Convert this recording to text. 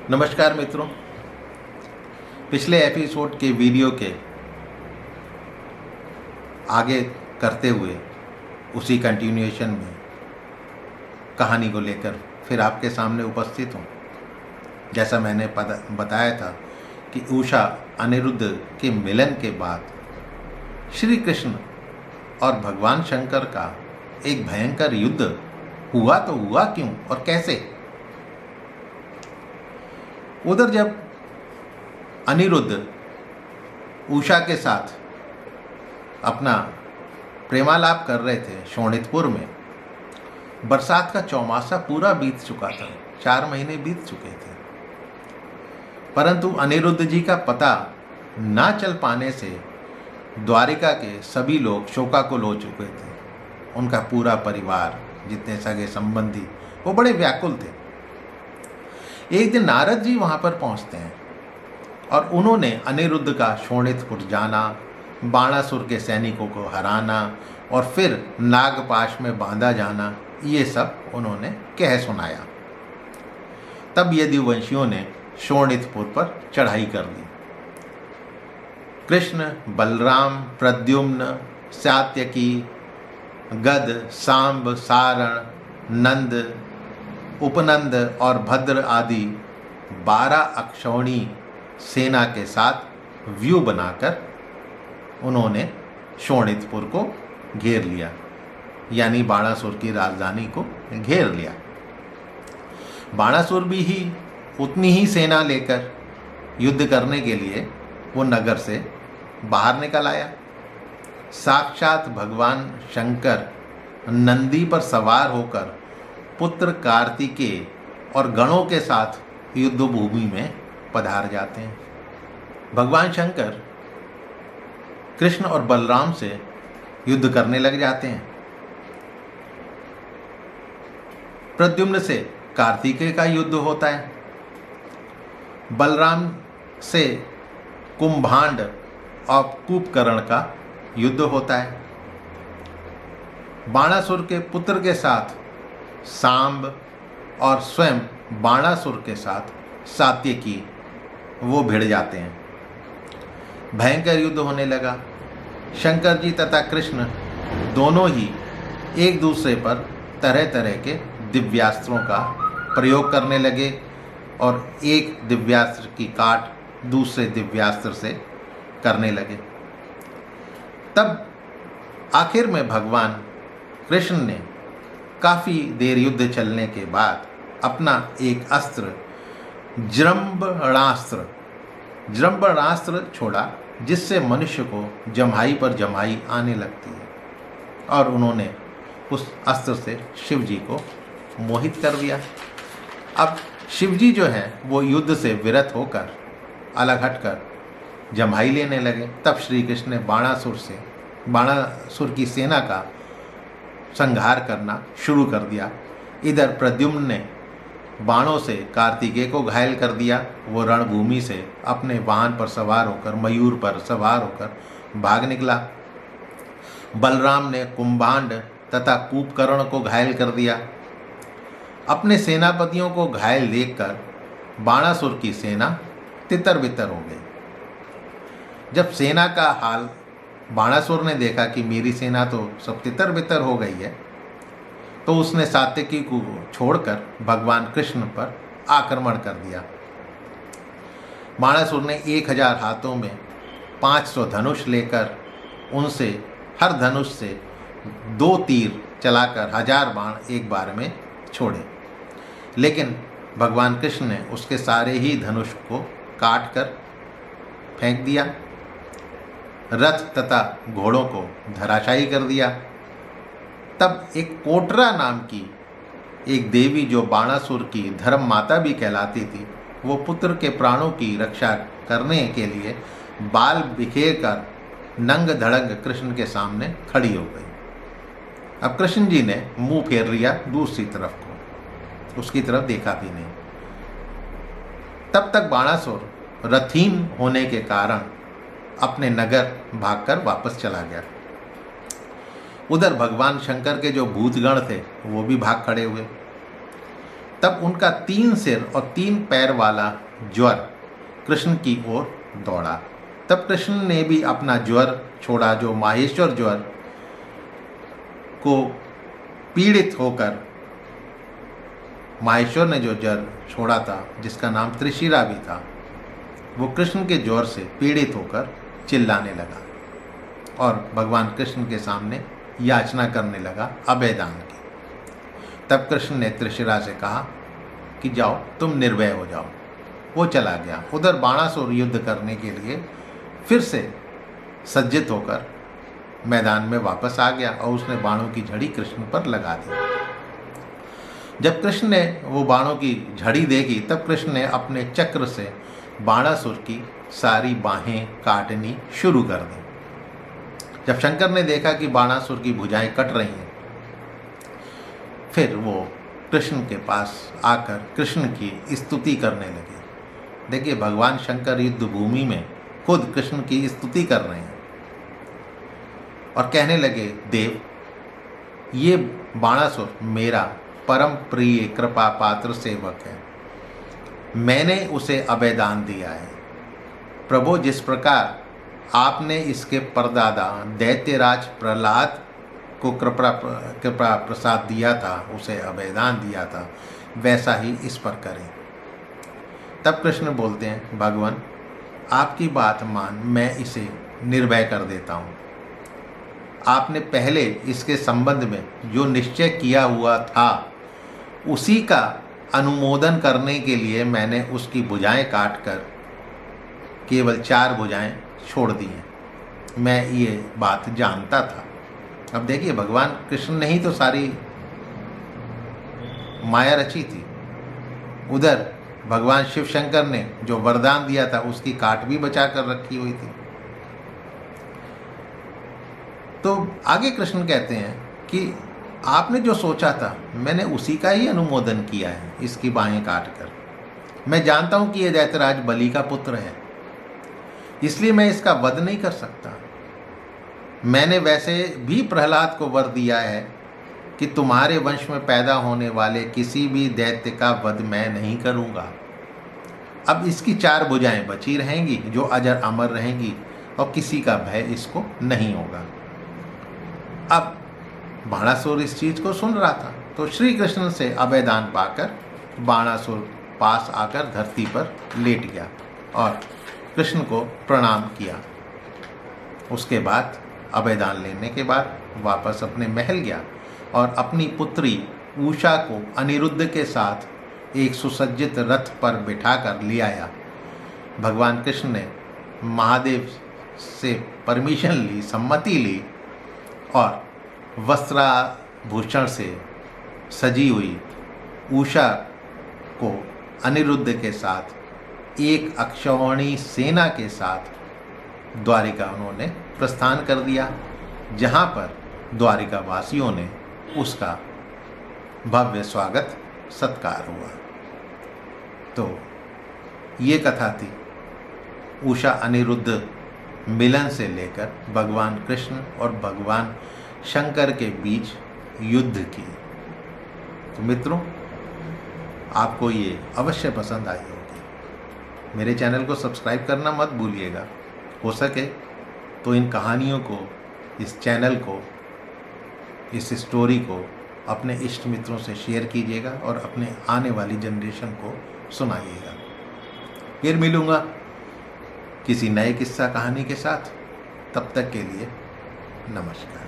नमस्कार मित्रों, पिछले एपिसोड के वीडियो के आगे करते हुए उसी कंटिन्यूएशन में कहानी को लेकर फिर आपके सामने उपस्थित हूँ। जैसा मैंने बताया था कि उषा अनिरुद्ध के मिलन के बाद श्री कृष्ण और भगवान शंकर का एक भयंकर युद्ध हुआ तो हुआ क्यों और कैसे। उधर जब अनिरुद्ध उषा के साथ अपना प्रेमालाप कर रहे थे शोणितपुर में, बरसात का चौमासा पूरा बीत चुका था, 4 महीने बीत चुके थे। परंतु अनिरुद्ध जी का पता ना चल पाने से द्वारिका के सभी लोग शोकाकुल हो चुके थे। उनका पूरा परिवार, जितने सगे संबंधी, वो बड़े व्याकुल थे। एक दिन नारद जी वहाँ पर पहुँचते हैं और उन्होंने अनिरुद्ध का शोणितपुर जाना, बाणासुर के सैनिकों को हराना और फिर नागपाश में बांधा जाना, ये सब उन्होंने कह सुनाया। तब यदुवंशियों ने शोणितपुर पर चढ़ाई कर दी। कृष्ण, बलराम, प्रद्युम्न, सात्यकी, गद, सांब, सारण, नंद, उपनंद और भद्र आदि 12 अक्षौणी सेना के साथ व्यूह बनाकर उन्होंने शोणितपुर को घेर लिया, यानी बाणासुर की राजधानी को घेर लिया। बाणासुर भी उतनी ही सेना लेकर युद्ध करने के लिए वो नगर से बाहर निकल आया। साक्षात भगवान शंकर नंदी पर सवार होकर पुत्र कार्तिकेय और गणों के साथ युद्ध भूमि में पधार जाते हैं। भगवान शंकर कृष्ण और बलराम से युद्ध करने लग जाते हैं। प्रद्युम्न से कार्तिकेय का युद्ध होता है। बलराम से कुंभांड और कुंभकर्ण का युद्ध होता है। बाणासुर के पुत्र के साथ सांब और स्वयं बाणासुर के साथ सात्यकी वो भिड़ जाते हैं। भयंकर युद्ध होने लगा। शंकर जी तथा कृष्ण दोनों ही एक दूसरे पर तरह तरह के दिव्यास्त्रों का प्रयोग करने लगे और एक दिव्यास्त्र की काट दूसरे दिव्यास्त्र से करने लगे। तब आखिर में भगवान कृष्ण ने काफ़ी देर युद्ध चलने के बाद अपना एक अस्त्र जृंभणास्त्र छोड़ा, जिससे मनुष्य को जम्हाई पर जम्हाई आने लगती है, और उन्होंने उस अस्त्र से शिव जी को मोहित कर दिया। अब शिव जी जो है वो युद्ध से विरत होकर अलग हटकर जम्हाई लेने लगे। तब श्री कृष्ण ने बाणासुर की सेना का संहार करना शुरू कर दिया। इधर प्रद्युम्न ने बाणों से कार्तिकेय को घायल कर दिया। वो रणभूमि से अपने वाहन पर सवार होकर, मयूर पर सवार होकर भाग निकला। बलराम ने कुंभांड तथा कुंभकर्ण को घायल कर दिया। अपने सेनापतियों को घायल देखकर बाणासुर की सेना तितर बितर हो गई। जब सेना का हाल बाणासुर ने देखा कि मेरी सेना तो सब तितर बितर हो गई है, तो उसने सात्यकी को छोड़कर भगवान कृष्ण पर आक्रमण कर दिया। बाणासुर ने 1000 हाथों में 500 धनुष लेकर उनसे हर धनुष से 2 तीर चलाकर 1000 बाण एक बार में छोड़े। लेकिन भगवान कृष्ण ने उसके सारे ही धनुष को काट कर फेंक दिया। रथ तथा घोड़ों को धराशायी कर दिया। तब एक कोटरा नाम की एक देवी, जो बाणासुर की धर्म माता भी कहलाती थी, वो पुत्र के प्राणों की रक्षा करने के लिए बाल बिखेर कर नंग धड़ंग कृष्ण के सामने खड़ी हो गई। अब कृष्ण जी ने मुंह फेर लिया दूसरी तरफ को, उसकी तरफ देखा भी नहीं। तब तक बाणासुर रथहीन होने के कारण अपने नगर भागकर वापस चला गया। उधर भगवान शंकर के जो भूतगण थे वो भी भाग खड़े हुए। तब उनका 3 सिर और 3 पैर वाला ज्वर कृष्ण की ओर दौड़ा। तब कृष्ण ने भी अपना ज्वर छोड़ा, जो माहेश्वर ज्वर को पीड़ित होकर, माहेश्वर ने जो ज्वर छोड़ा था जिसका नाम त्रिशिरा भी था, वो कृष्ण के ज्वर से पीड़ित होकर चिल्लाने लगा और भगवान कृष्ण के सामने याचना करने लगा अभयदान की। तब कृष्ण ने त्रिशिरा से कहा कि जाओ, तुम निर्भय हो जाओ। वो चला गया। उधर बाणासुर युद्ध करने के लिए फिर से सज्जित होकर मैदान में वापस आ गया और उसने बाणों की झड़ी कृष्ण पर लगा दी। जब कृष्ण ने वो बाणों की झड़ी देखी तब कृष्ण ने अपने चक्र से बाणासुर की सारी बाहें काटनी शुरू कर दी। जब शंकर ने देखा कि बाणासुर की भुजाएं कट रही हैं, फिर वो कृष्ण के पास आकर कृष्ण की स्तुति करने लगे। देखिए, भगवान शंकर युद्ध भूमि में खुद कृष्ण की स्तुति कर रहे हैं और कहने लगे, देव, ये बाणासुर मेरा परम प्रिय कृपा पात्र सेवक है। मैंने उसे अभयदान दिया है। प्रभु, जिस प्रकार आपने इसके परदादा दैत्यराज प्रहलाद को कृपा प्रसाद दिया था, उसे अभयदान दिया था, वैसा ही इस पर करें। तब कृष्ण बोलते हैं, भगवान, आपकी बात मान मैं इसे निर्भय कर देता हूँ। आपने पहले इसके संबंध में जो निश्चय किया हुआ था उसी का अनुमोदन करने के लिए मैंने उसकी भुजाएं काटकर केवल 4 भुजाएं छोड़ दी हैं। मैं ये बात जानता था। अब देखिए, भगवान कृष्ण ने ही तो सारी माया रची थी। उधर भगवान शिव शंकर ने जो वरदान दिया था उसकी काट भी बचा कर रखी हुई थी। तो आगे कृष्ण कहते हैं कि आपने जो सोचा था मैंने उसी का ही अनुमोदन किया है, इसकी बाहें काट कर। मैं जानता हूं कि यह दैत्यराज बलि का पुत्र है, इसलिए मैं इसका वध नहीं कर सकता। मैंने वैसे भी प्रहलाद को वर दिया है कि तुम्हारे वंश में पैदा होने वाले किसी भी दैत्य का वध मैं नहीं करूँगा। अब इसकी 4 भुजाएं बची रहेंगी जो अजर अमर रहेंगी और किसी का भय इसको नहीं होगा। अब बाणासुर इस चीज़ को सुन रहा था, तो श्री कृष्ण से अभयदान पाकर बाणासुर पास आकर धरती पर लेट गया और कृष्ण को प्रणाम किया। उसके बाद अभयदान लेने के बाद वापस अपने महल गया और अपनी पुत्री उषा को अनिरुद्ध के साथ एक सुसज्जित रथ पर बिठाकर ले आया। भगवान कृष्ण ने महादेव से परमिशन ली, सम्मति ली और वस्त्राभूषण से सजी हुई उषा को अनिरुद्ध के साथ एक अक्षौहिणी सेना के साथ द्वारिका उन्होंने प्रस्थान कर दिया, जहाँ पर द्वारिका वासियों ने उसका भव्य स्वागत सत्कार हुआ। तो ये कथा थी उषा अनिरुद्ध मिलन से लेकर भगवान कृष्ण और भगवान शंकर के बीच युद्ध की। तो मित्रों, आपको ये अवश्य पसंद आई होगी। मेरे चैनल को सब्सक्राइब करना मत भूलिएगा। हो सके तो इन कहानियों को, इस चैनल को, इस स्टोरी को अपने इष्ट मित्रों से शेयर कीजिएगा और अपने आने वाली जनरेशन को सुनाइएगा। फिर मिलूँगा किसी नए किस्सा कहानी के साथ। तब तक के लिए नमस्कार।